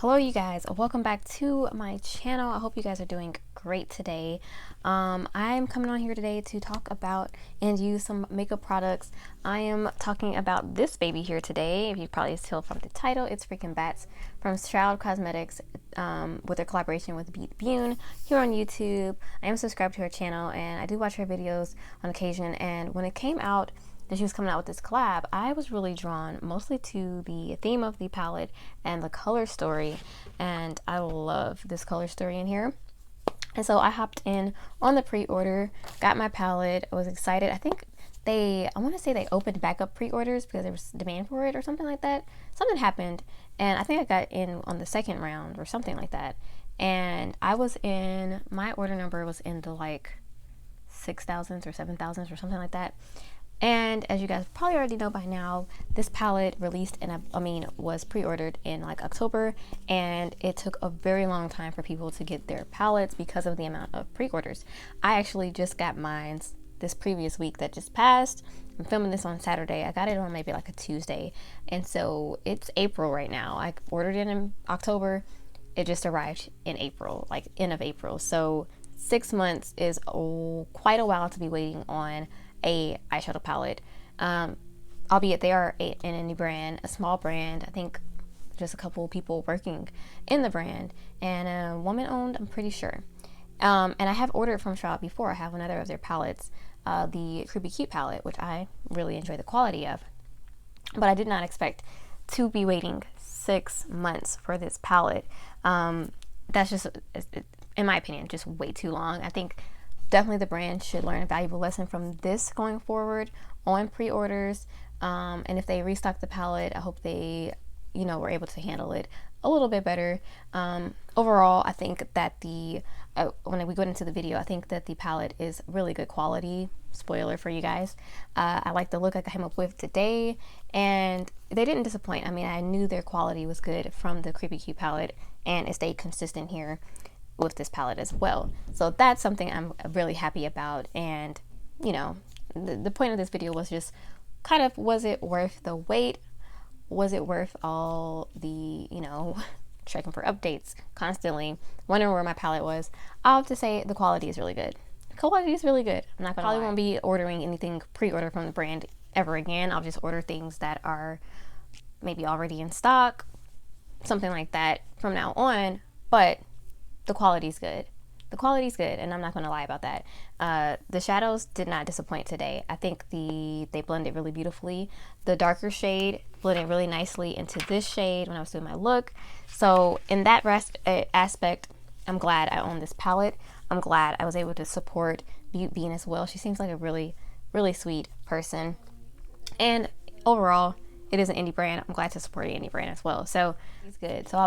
Hello you guys, welcome back to my channel. I hope you guys are doing great today. I'm coming on here today to talk about and use some makeup products. I am talking about this baby here today. If you probably tell from the title, it's Freakin Bats from Shroud Cosmetics with their collaboration with Beat Bune here on YouTube. I am subscribed to her channel and I do watch her videos on occasion, and when it came out that she was coming out with this collab, I was really drawn mostly to the theme of the palette and the color story, and I love this color story in here. And so I hopped in on the pre-order, got my palette. I was excited. I think I want to say they opened back up pre-orders because there was demand for it or something like that. Something happened, and I think I got in on the second round or something like that. And my order number was in the like 6,000s or 7,000s or something like that. And as you guys probably already know by now, this palette released was pre-ordered in like October, and it took a very long time for people to get their palettes because of the amount of pre-orders. I actually just got mine this previous week that just passed. I'm filming this on Saturday. I got it on maybe like a Tuesday, and so it's April right now. I ordered it in October. It just arrived in April, like end of April. So 6 months is quite a while to be waiting on a eyeshadow palette, albeit they are an indie brand, a small brand. I think just a couple people working in the brand, and a woman owned, I'm pretty sure. And I have ordered from Shroud before. I have another of their palettes, the Creepy Cute palette, which I really enjoy the quality of, but I did not expect to be waiting 6 months for this palette. That's just, in my opinion, just way too long. I think definitely the brand should learn a valuable lesson from this going forward on pre-orders. And if they restock the palette, I hope they, were able to handle it a little bit better. Overall, I think that when we go into the video, I think that the palette is really good quality. Spoiler for you guys. I like the look I came up with today, and they didn't disappoint. I mean, I knew their quality was good from the Creepy Cute palette, and it stayed consistent here with this palette as well. So that's something I'm really happy about. And the point of this video was just kind of, was it worth the wait? Was it worth all the checking for updates constantly, wondering where my palette was? I'll have to say the quality is really good. The quality is really good. I'm not gonna probably won't be ordering anything pre-order from the brand ever again. I'll just order things that are maybe already in stock, something like that from now on. But the quality's good. The quality's good, and I'm not going to lie about that. The shadows did not disappoint today. I think they blended really beautifully. The darker shade blended really nicely into this shade when I was doing my look. So in that aspect, I'm glad I own this palette. I'm glad I was able to support Beat Bune as well. She seems like a really, really sweet person. And overall, it is an indie brand. I'm glad to support an indie brand as well. So it's good. So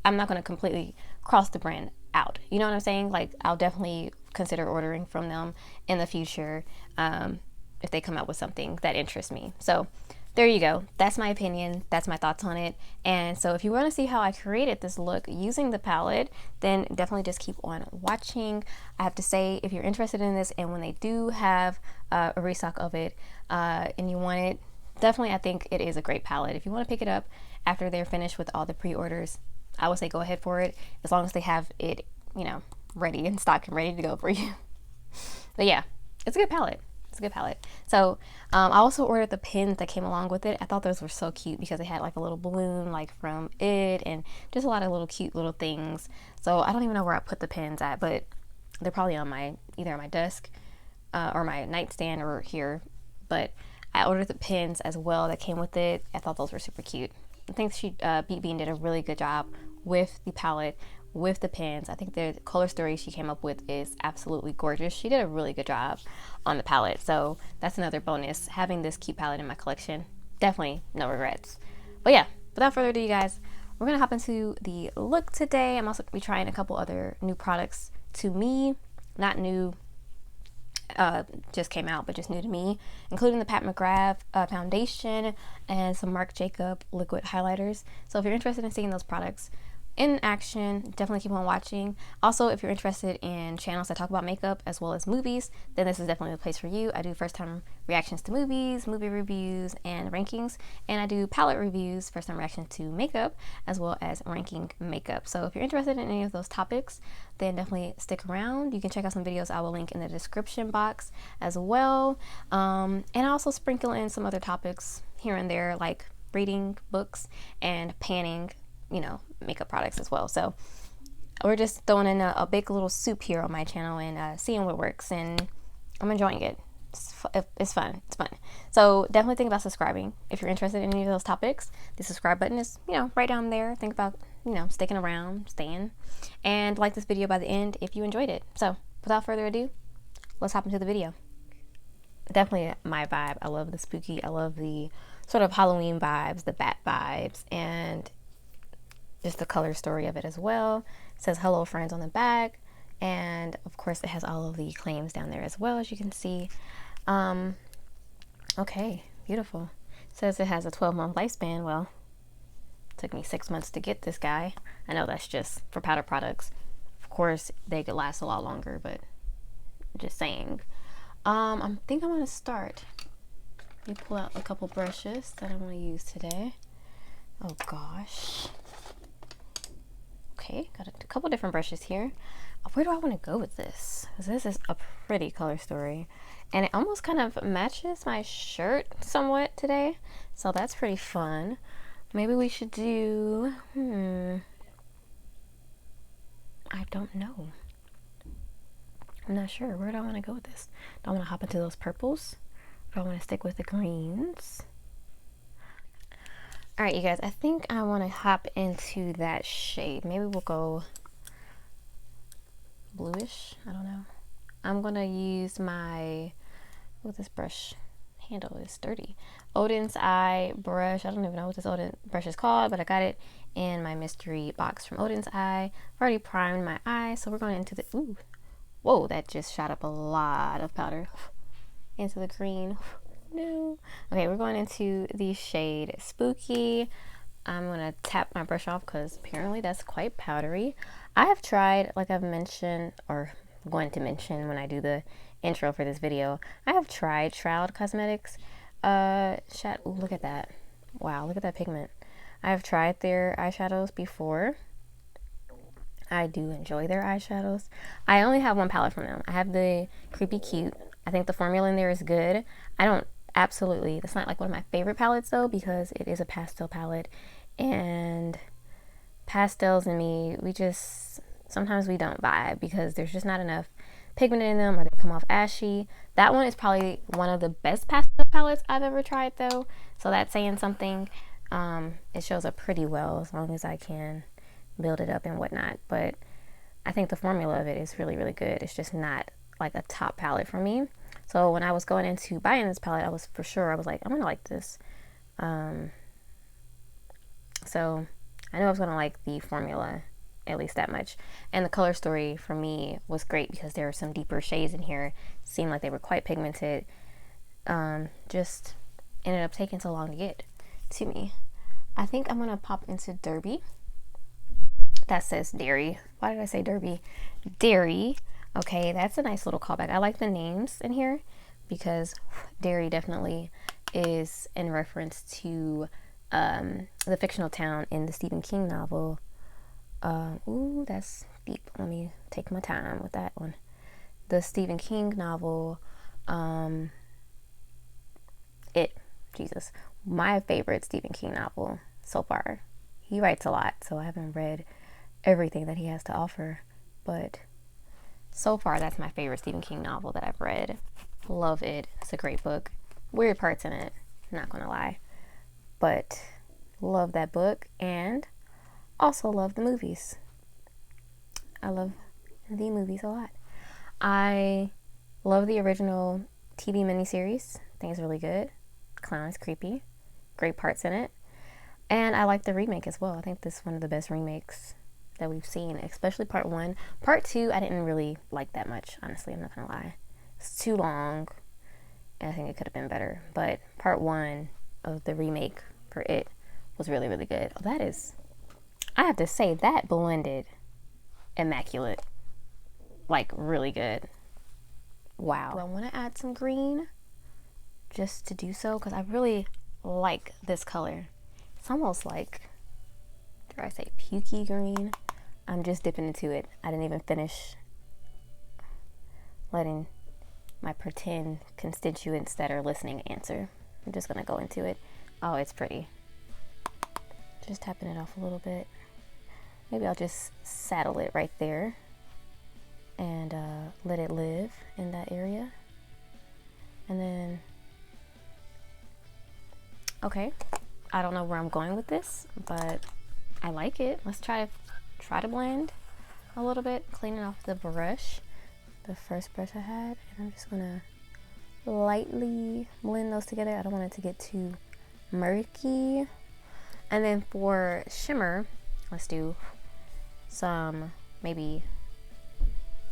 I'm not going to completely cross the brand out. You know what I'm saying? Like, I'll definitely consider ordering from them in the future if they come out with something that interests me. So there you go. That's my opinion. That's my thoughts on it. And so if you want to see how I created this look using the palette, then definitely just keep on watching. I have to say, if you're interested in this and when they do have a restock of it and you want it, definitely I think it is a great palette. If you want to pick it up after they're finished with all the pre-orders, I would say go ahead for it, as long as they have it, ready in stock and ready to go for you. But yeah, it's a good palette. It's a good palette. So I also ordered the pins that came along with it. I thought those were so cute because they had like a little balloon like from it, and just a lot of little cute little things. So I don't even know where I put the pins at, but they're probably on either on my desk or my nightstand or here. But I ordered the pins as well that came with it. I thought those were super cute. I think Beat Bune did a really good job with the palette, with the pins. I think the color story she came up with is absolutely gorgeous. She did a really good job on the palette. So that's another bonus, having this cute palette in my collection. Definitely no regrets. But yeah, without further ado, you guys, we're going to hop into the look today. I'm also going to be trying a couple other new products to me. Not new, just came out, but just new to me, including the Mcgrath foundation and some Marc Jacob liquid highlighters. So if you're interested in seeing those products in action. Definitely keep on watching. Also, if you're interested in channels that talk about makeup as well as movies, then this is definitely the place for you. I do first time reactions to movies, movie reviews, and rankings, and I do palette reviews, first time reaction to makeup, as well as ranking makeup. So if you're interested in any of those topics, then definitely stick around. You can check out some videos I will link in the description box as well, and I also sprinkle in some other topics here and there, like reading books and panning, you know, makeup products as well. So we're just throwing in a big little soup here on my channel and seeing what works, and I'm enjoying it. It's fun. It's fun. So definitely think about subscribing if you're interested in any of those topics. The subscribe button is, you know, right down there. Think about, you know, sticking around, staying, and like this video by the end if you enjoyed it. So without further ado, let's hop into the video. Definitely my vibe. I love the spooky. I love the sort of Halloween vibes, the bat vibes, and just the color story of it as well. It says hello friends on the back, and of course it has all of the claims down there as well, as you can see. Okay, beautiful. It says it has a 12-month lifespan. Well, it took me 6 months to get this guy. I know that's just for powder products. Of course they could last a lot longer, but just saying. I think I'm gonna start. Let me pull out a couple brushes that I want to use today. Oh gosh. Okay, got a couple different brushes here. Where do I want to go with this? Because this is a pretty color story, and it almost kind of matches my shirt somewhat today, so that's pretty fun. Maybe we should do, I don't know. I'm not sure. Where do I want to go with this? Do I want to hop into those purples? Do I want to stick with the greens? All right, you guys, I think I want to hop into that shade. Maybe we'll go bluish. I don't know. I'm going to use my, oh, this brush handle is dirty. Odin's Eye brush. I don't even know what this Odin brush is called, but I got it in my mystery box from Odin's Eye. I've already primed my eye, so we're going into the, ooh. Whoa, that just shot up a lot of powder into the green. No. Okay, we're going into the shade Spooky. I'm going to tap my brush off because apparently that's quite powdery. I have tried, like I've mentioned, or going to mention when I do the intro for this video, I have tried Shroud Cosmetics. Ooh, look at that. Wow, look at that pigment. I have tried their eyeshadows before. I do enjoy their eyeshadows. I only have one palette from them. I have the Creepy Cute. I think the formula in there is good. I don't absolutely, that's not like one of my favorite palettes though, because it is a pastel palette, and pastels and me, sometimes we don't vibe because there's just not enough pigment in them, or they come off ashy. That one is probably one of the best pastel palettes I've ever tried though, so that's saying something. It shows up pretty well as long as I can build it up and whatnot, but I think the formula of it is really, really good. It's just not like a top palette for me. So when I was going into buying this palette, I was like, I'm gonna like this. So I knew I was gonna like the formula, at least that much. And the color story for me was great because there were some deeper shades in here. Seemed like they were quite pigmented. Just ended up taking so long to get to me. I think I'm gonna pop into Derby. That says dairy. Why did I say Derby? Dairy. Okay, that's a nice little callback. I like the names in here because Derry definitely is in reference to the fictional town in the Stephen King novel. Ooh, that's deep. Let me take my time with that one. The Stephen King novel, Jesus, my favorite Stephen King novel so far. He writes a lot, so I haven't read everything that he has to offer, but so far that's my favorite Stephen King novel that I've read. Love it. It's a great book. Weird parts in it, not gonna lie, but love that book, and also love the movies. I love the movies a lot. I love the original TV miniseries. I think it's really good. Clown is creepy. Great parts in it. And I like the remake as well. I think this is one of the best remakes that we've seen, especially part 1. Part 2, I didn't really like that much, honestly, I'm not gonna lie. It's too long, and I think it could have been better. But part 1 of the remake for it was really, really good. Oh, I have to say that blended immaculate, like really good. Wow. Do I want to add some green just to do so? Because I really like this color. It's almost like, dare I say, pukey green. I'm just dipping into it. I didn't even finish letting my pretend constituents that are listening answer. I'm just gonna go into it. Oh, it's pretty. Just tapping it off a little bit. Maybe I'll just saddle it right there and let it live in that area. And then, okay, I don't know where I'm going with this, but I like it. Let's try to blend a little bit, cleaning off the brush, the first brush I had, and I'm just gonna lightly blend those together. I don't want it to get too murky. And then for shimmer, let's do some, maybe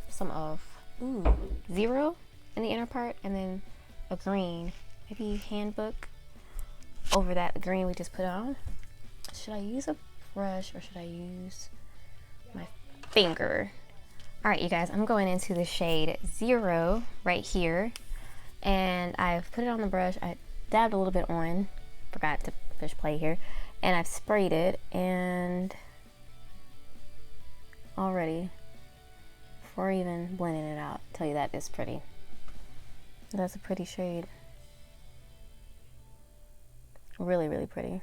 some of zero in the inner part, and then a green, maybe handbook over that green we just put on. Should I use a brush or should I use my finger? All right, you guys, I'm going into the shade 0 right here, and I've put it on the brush. I dabbed a little bit on, forgot to push play here, and I've sprayed it. And already, before even blending it out, I'll tell you that is pretty. That's a pretty shade. Really, really pretty.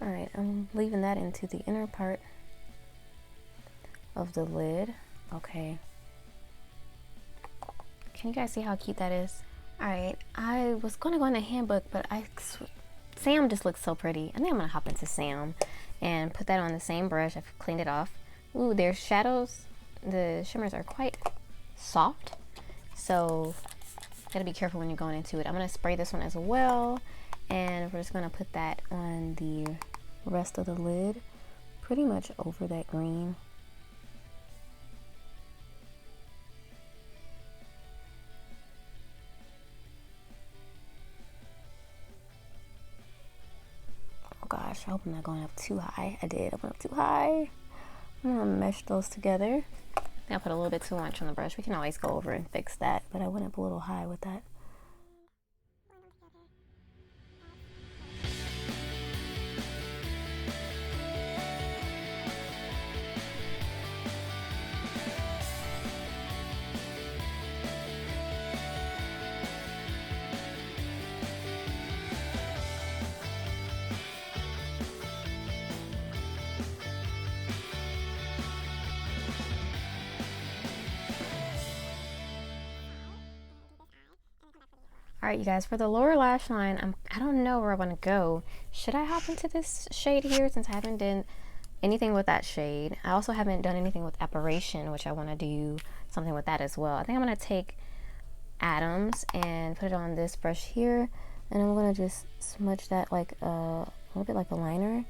All right, I'm leaving that into the inner part of the lid. Okay. Can you guys see how cute that is? All right, I was gonna go in the handbook, but Sam just looks so pretty. I think I'm gonna hop into Sam and put that on the same brush. I've cleaned it off. Ooh, there's shadows. The shimmers are quite soft, so gotta be careful when you're going into it. I'm gonna spray this one as well, and we're just gonna put that on the rest of the lid, pretty much over that green. Oh gosh, I hope I'm not going up too high. I did, I went up too high. I'm gonna mesh those together. I think I put a little bit too much on the brush. We can always go over and fix that, but I went up a little high with that. All right, you guys, for the lower lash line, I don't know where I want to go. Should I hop into this shade here, since I haven't done anything with that shade? I also haven't done anything with apparition, which I want to do something with that as well. I think I'm going to take Adams and put it on this brush here, and I'm going to just smudge that like a little bit like a liner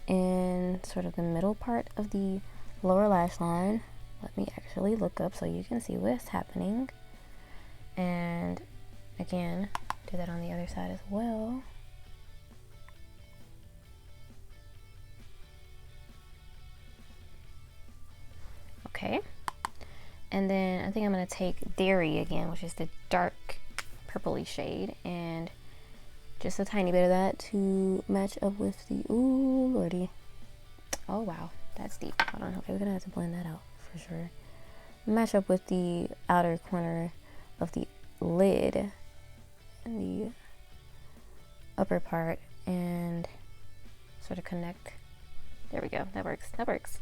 in sort of the middle part of the lower lash line. Let me actually look up so you can see what's happening. And again, do that on the other side as well. Okay. And then I think I'm going to take Dairy again, which is the dark purpley shade, and just a tiny bit of that to match up with the, ooh lordy. Oh wow, that's deep. Hold on, okay, we're going to have to blend that out for sure. Match up with the outer corner of the lid and the upper part, and sort of connect. There we go, that works, that works.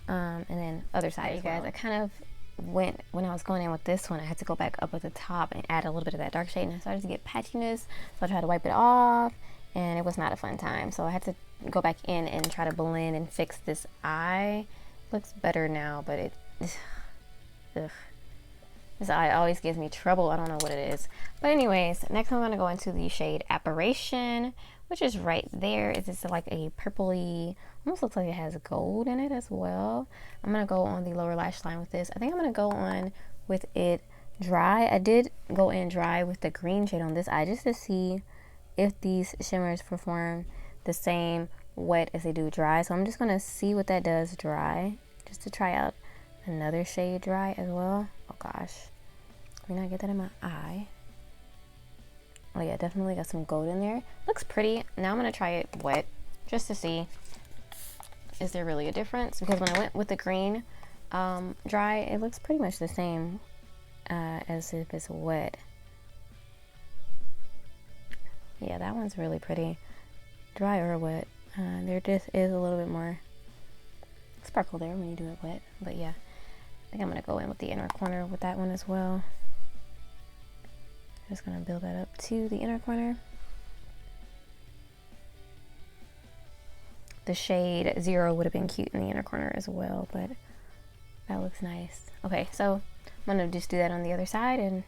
And then other side, you guys, I kind of went, when I was going in with this one, I had to go back up at the top and add a little bit of that dark shade, and I started to get patchiness, so I tried to wipe it off, and it was not a fun time. So I had to go back in and try to blend and fix this eye. Looks better now, but it, ugh. This eye always gives me trouble. I don't know what it is. But anyways, next I'm going to go into the shade Apparition, which is right there. It's just like a purpley, almost looks like it has gold in it as well. I'm going to go on the lower lash line with this. I think I'm going to go on with it dry. I did go in dry with the green shade on this eye just to see if these shimmers perform the same wet as they do dry. So I'm just gonna see what that does dry, just to try out another shade dry as well. Oh gosh, let me not get that in my eye. Oh yeah, definitely got some gold in there. Looks pretty. Now I'm gonna try it wet just to see, is there really a difference? Because when I went with the green dry, it looks pretty much the same as if it's wet. Yeah, that one's really pretty. Dry or wet. There just is a little bit more sparkle there when you do it wet. But yeah, I think I'm gonna go in with the inner corner with that one as well. Just gonna build that up to the inner corner. The shade 0 would have been cute in the inner corner as well, but that looks nice. Okay, so I'm gonna just do that on the other side and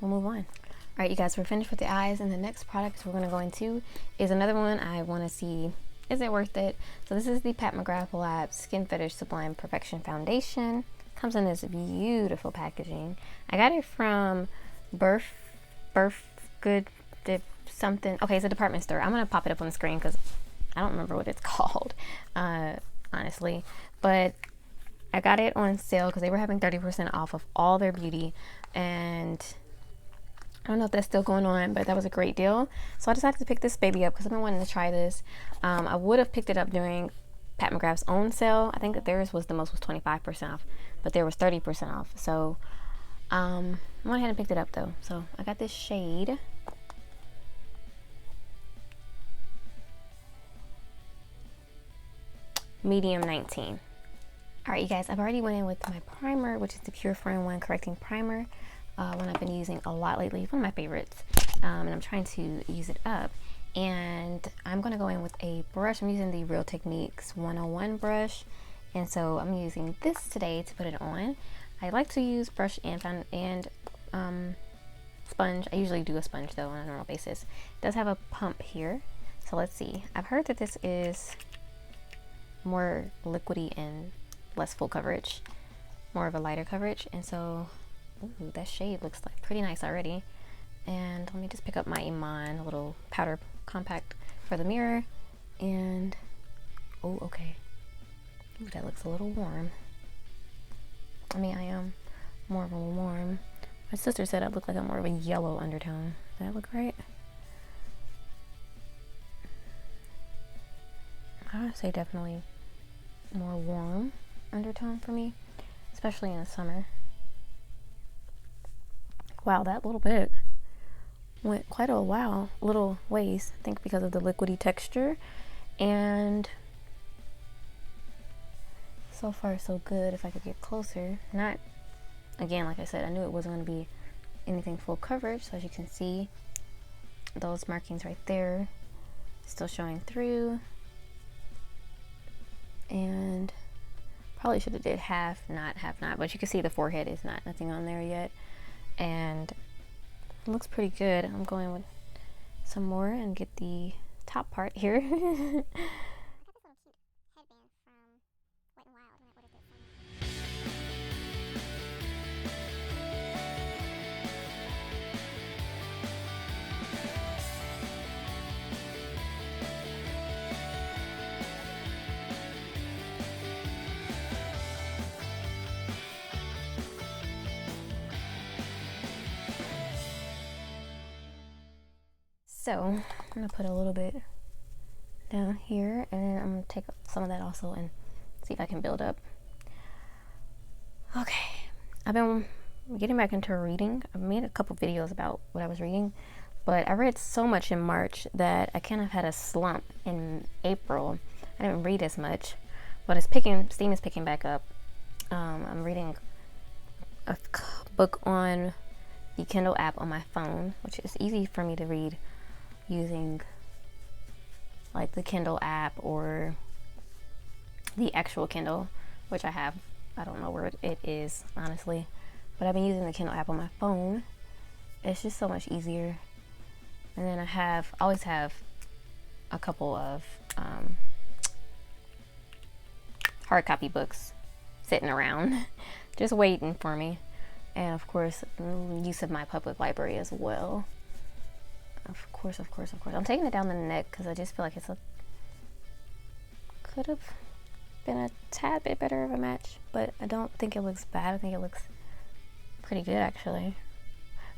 we'll move on. All right, you guys, we're finished with the eyes, and the next product we're gonna go into is another one I wanna see, is it worth it? So this is the Mcgrath Lab Skin Fetish Sublime Perfection Foundation. Comes in this beautiful packaging. I got it from Birth Good something. Okay, it's a department store. I'm gonna pop it up on the screen because I don't remember what it's called, honestly. But I got it on sale because they were having 30% off of all their beauty, and I don't know if that's still going on, but that was a great deal. So I decided to pick this baby up because I've been wanting to try this. I would have picked it up during Pat McGrath's own sale. I think that theirs was the most was 25% off, but there was 30% off. So I went ahead and picked it up though. So I got this shade. Medium 19. All right, you guys, I've already went in with my primer, which is the Pure 4-in-1 Correcting Primer. One I've been using a lot lately, one of my favorites, and I'm trying to use it up. And I'm gonna go in with a brush. I'm using the Real Techniques 101 brush, and so I'm using this today to put it on. I like to use brush and sponge. I usually do a sponge though on a normal basis. It does have a pump here, so let's see. I've heard that this is more liquidy and less full coverage, more of a lighter coverage, and so ooh, that shade looks like pretty nice already. And let me just pick up my Iman, a little powder compact for the mirror, and oh, okay. Ooh, that looks a little warm. I mean, I am more of a warm. My sister said I look like I'm more of a yellow undertone. Does that look right? I would say definitely more warm undertone for me, especially in the summer. Wow, that little bit went quite a little ways, I think, because of the liquidy texture. And so far so good. If I could get closer, not, again, like I said, I knew it wasn't going to be anything full coverage. So as you can see, those markings right there still showing through. And probably should have did half not, but you can see the forehead is nothing on there yet, and it looks pretty good. I'm going with some more and get the top part here. So I'm gonna put a little bit down here, and then I'm gonna take some of that also and see if I can build up. Okay, I've been getting back into reading. I've made a couple videos about what I was reading, but I read so much in March that I kind of had a slump in April. I didn't read as much, but Steam is picking back up. I'm reading a book on the Kindle app on my phone, which is easy for me to read using like the Kindle app or the actual Kindle, which I have. I don't know where it is, honestly, but I've been using the Kindle app on my phone. It's just so much easier. And then I always have a couple of hard copy books sitting around just waiting for me, and of course use of my public library as well. Of course. I'm taking it down the neck because I just feel like it's could have been a tad bit better of a match, but I don't think it looks bad. I think it looks pretty good actually.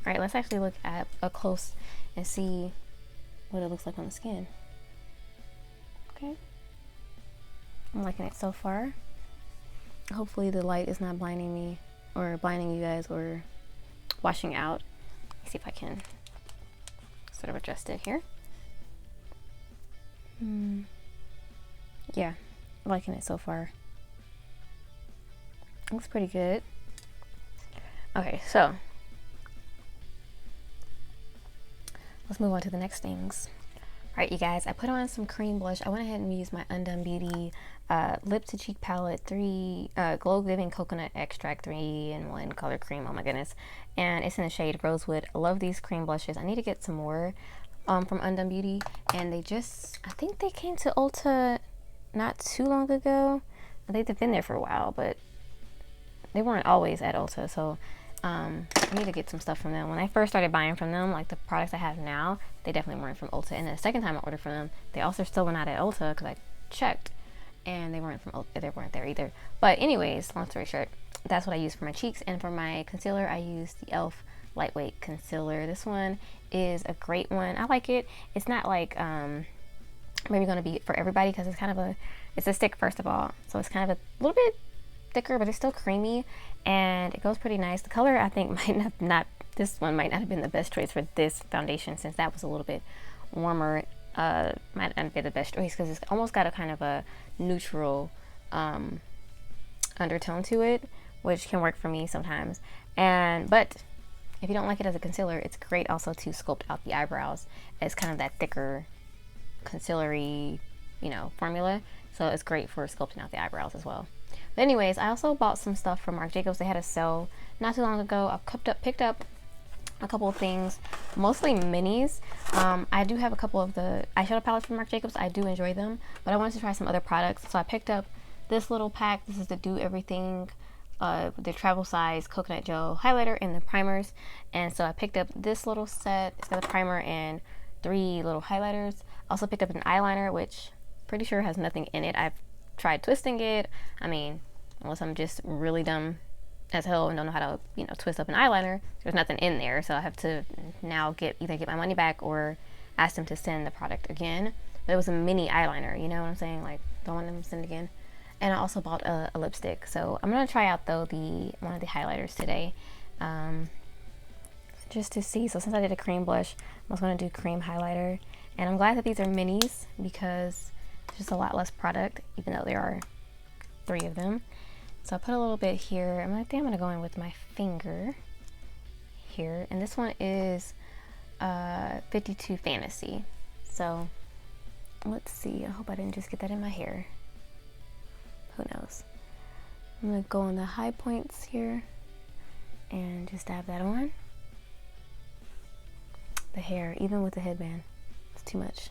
All right, let's actually look at up close and see what it looks like on the skin. Okay, I'm liking it so far. Hopefully the light is not blinding me or blinding you guys or washing out. Let's see if I can sort of adjust it here. Yeah, I'm liking it so far. Looks pretty good. Okay, so let's move on to the next things. All right, you guys, I put on some cream blush. I went ahead and used my Undone Beauty Lip to Cheek Palette 3 Glow Giving Coconut Extract 3-in-1 color cream. Oh my goodness. And it's in the shade Rosewood. I love these cream blushes. I need to get some more from Undone Beauty. And they just, I think they came to Ulta not too long ago. I think they've been there for a while, but they weren't always at Ulta. So I need to get some stuff from them. When I first started buying from them, like the products I have now, they definitely weren't from Ulta. And then the second time I ordered from them, they also still were not at Ulta because I checked and they weren't from Ulta. They weren't there either. But anyways, long story short, that's what I use for my cheeks. And for my concealer, I use the e.l.f. Lightweight Concealer. This one is a great one. I like it. It's not like maybe going to be for everybody because it's kind of it's a stick first of all. So it's kind of a little bit thicker, but it's still creamy and it goes pretty nice. The color I think this one might not have been the best choice for this foundation since that was a little bit warmer. Might not be the best choice because it's almost got a kind of a neutral undertone to it, which can work for me sometimes. But if you don't like it as a concealer, it's great also to sculpt out the eyebrows as kind of that thicker concealery, you know, formula. So it's great for sculpting out the eyebrows as well. But anyways, I also bought some stuff from Marc Jacobs. They had a sale not too long ago. I picked up a couple of things, mostly minis. I do have a couple of the eyeshadow palettes from Marc Jacobs. I do enjoy them, but I wanted to try some other products. So I picked up this little pack. This is the Do Everything, the travel size coconut gel highlighter and the primers. And so I picked up this little set. It's got a primer and 3 little highlighters. Also picked up an eyeliner, which pretty sure has nothing in it. I've tried twisting it. I mean, unless I'm just really dumb as hell and don't know how to, you know, twist up an eyeliner, there's nothing in there. So I have to now either get my money back or ask them to send the product again. But it was a mini eyeliner, you know what I'm saying? Like, don't want them to send it again. And I also bought a lipstick. So I'm gonna try out though one of the highlighters today, just to see. So since I did a cream blush, I was gonna do cream highlighter. And I'm glad that these are minis because it's just a lot less product, even though there are 3 of them. So I put a little bit here. I think I'm gonna go in with my finger here. And this one is 52 Fantasy. So let's see. I hope I didn't just get that in my hair. Who knows? I'm gonna go on the high points here and just dab that on. The hair, even with the headband, it's too much.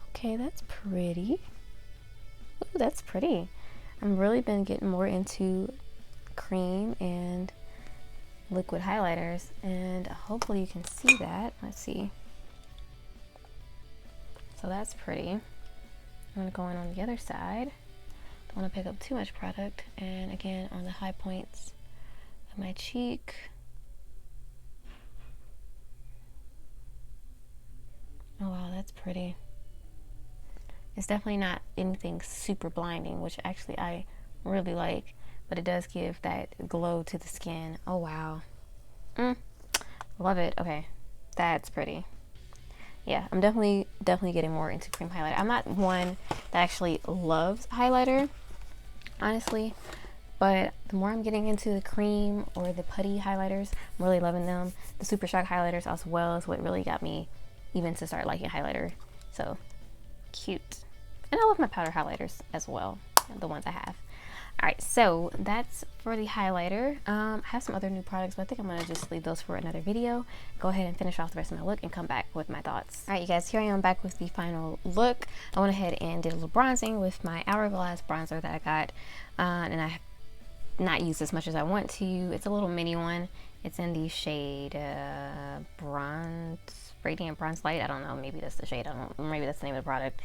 Okay, that's pretty. Ooh, that's pretty. I've really been getting more into cream and liquid highlighters, and hopefully you can see that. Let's see. So that's pretty. I'm gonna go in on the other side. Don't want to pick up too much product. And again, on the high points of my cheek. Oh wow, that's pretty. It's definitely not anything super blinding, which actually I really like, but it does give that glow to the skin. Oh wow. Love it. Okay, that's pretty. Yeah, I'm definitely getting more into cream highlighter. I'm not one that actually loves highlighter, honestly, but the more I'm getting into the cream or the putty highlighters, I'm really loving them. The Super Shock highlighters as well is what really got me even to start liking highlighter. So cute. And I love my powder highlighters as well, the ones I have. All right, so that's for the highlighter. I have some other new products, but I think I'm gonna just leave those for another video. Go ahead and finish off the rest of my look and come back with my thoughts. All right, you guys, here I am back with the final look. I went ahead and did a little bronzing with my Hourglass bronzer that I got, and I have not used as much as I want to. It's a little mini one. It's in the shade Bronze Radiant Bronze Light. I don't know, maybe that's the shade. I don't, maybe that's the name of the product,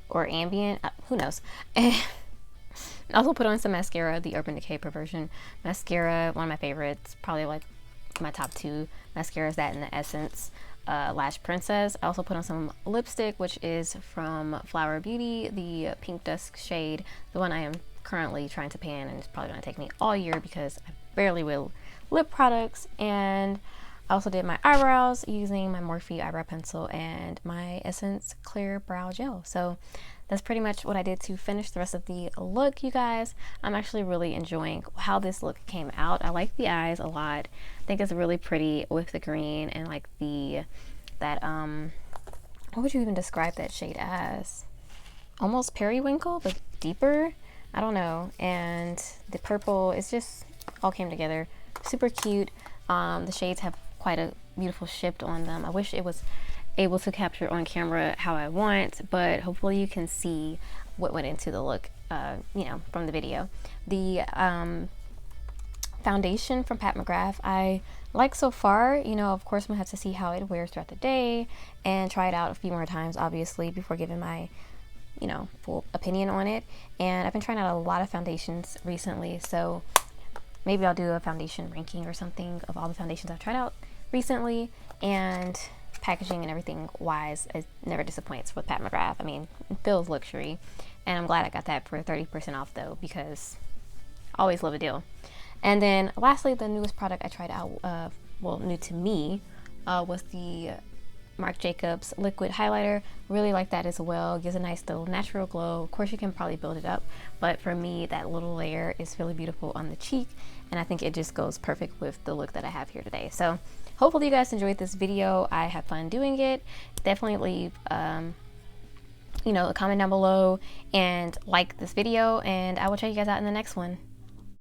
or Ambient. Who knows? And I also put on some mascara, the Urban Decay Perversion mascara, one of my favorites, probably like my top 2 mascaras, that and the Essence Lash Princess. I also put on some lipstick, which is from Flower Beauty, the Pink Dusk shade, the one I am currently trying to pan, and it's probably going to take me all year because I barely wear lip products. And I also did my eyebrows using my Morphe eyebrow pencil and my Essence Clear Brow Gel. So that's pretty much what I did to finish the rest of the look, you guys. I'm actually really enjoying how this look came out. I like the eyes a lot. I think it's really pretty with the green and like that what would you even describe that shade as? Almost periwinkle, but deeper. I don't know. And the purple, it's just all came together. Super cute. The shades have quite a beautiful shift on them. I wish it was able to capture on camera how I want, but hopefully you can see what went into the look, you know, from the video. The foundation from Pat McGrath I like so far. You know, of course I'm gonna have to see how it wears throughout the day and try it out a few more times, obviously, before giving my, you know, full opinion on it. And I've been trying out a lot of foundations recently, so maybe I'll do a foundation ranking or something of all the foundations I've tried out recently. And packaging and everything wise, it never disappoints with Pat McGrath. I mean, it feels luxury, and I'm glad I got that for 30% off though, because I always love a deal. And then lastly, the newest product I tried out, well, new to me, was the Marc Jacobs liquid highlighter. Really like that as well. Gives a nice little natural glow. Of course you can probably build it up, but for me that little layer is really beautiful on the cheek, and I think it just goes perfect with the look that I have here today. So hopefully you guys enjoyed this video. I had fun doing it. Definitely leave you know, a comment down below and like this video, and I will check you guys out in the next one.